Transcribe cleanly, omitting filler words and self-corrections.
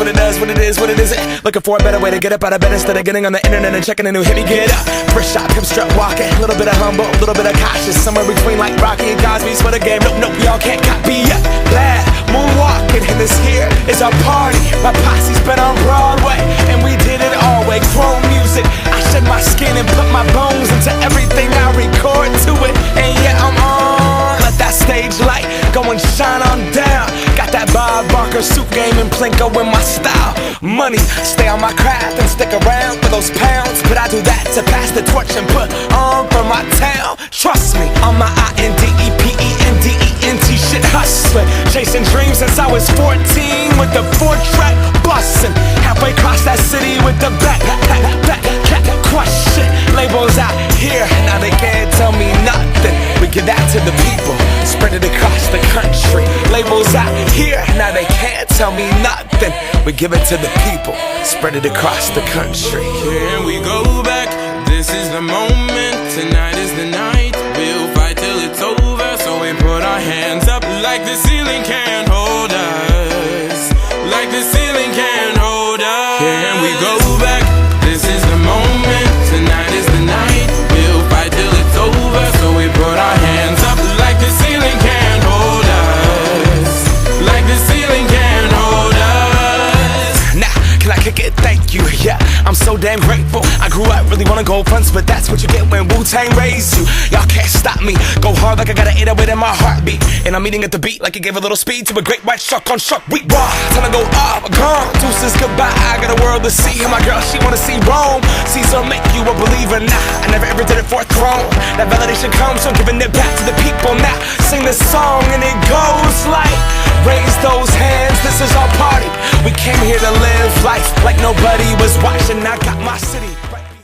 what it does, what it is, what it isn't. Looking for a better way to get up out of bed instead of getting on the internet and checking a new hit. Me get up, first shot, pimp strut walking. A little bit of humble, a little bit of cautious. Somewhere between like Rocky and Cosby's for the game. Nope, nope, y'all can't copy yet. Glad moonwalking, and this here is our party. My posse's been on Broadway, and we did it all way. Chrome music, I shed my skin and put my bones into everything I record to it. And yeah, I'm on. Let that stage light go and shine on down. Got that Bob Barker suit game and Plinko in my style. Money, stay on my craft and stick around for those pounds. But I do that to pass the torch and put on for my town. Trust me, on my INDEPENDENT shit hustling. Chasing dreams since I was 14 with the 4-track bustin'. Halfway across that city with the back question. Labels out here, now they can't tell me nothing. We give that to the people, spread it across the country. Labels out here, now they can't tell me nothing. We give it to the people, spread it across the country. Here we go back, this is the moment. Tonight is the night, we'll fight till it's over. So we put our hands up like the ceiling can't hold us. Like the ceiling can't hold us. Here we go back, this is the moment. Tonight is the night, we'll fight till it's over. So we put our hands up like the ceiling can't hold us. Like the ceiling can't hold us. Now, can I kick it? Thank you, yeah, I'm so damn grateful. I grew up really wanna go fronts, but that's what you get when Wu-Tang raised you. Y'all can't stop me, go hard like I got an 808 in my heartbeat. And I'm eating at the beat like it gave a little speed to a great white shark on shark week. Raw, time to go up, gone, deuces goodbye. I got a world to see, and my girl, she wanna see Rome. Caesar make you a believer, nah, I never ever did it for a throne. That validation comes from giving it back to the people. Now, sing this song and it goes like, raise those hands, this is our party. We came here to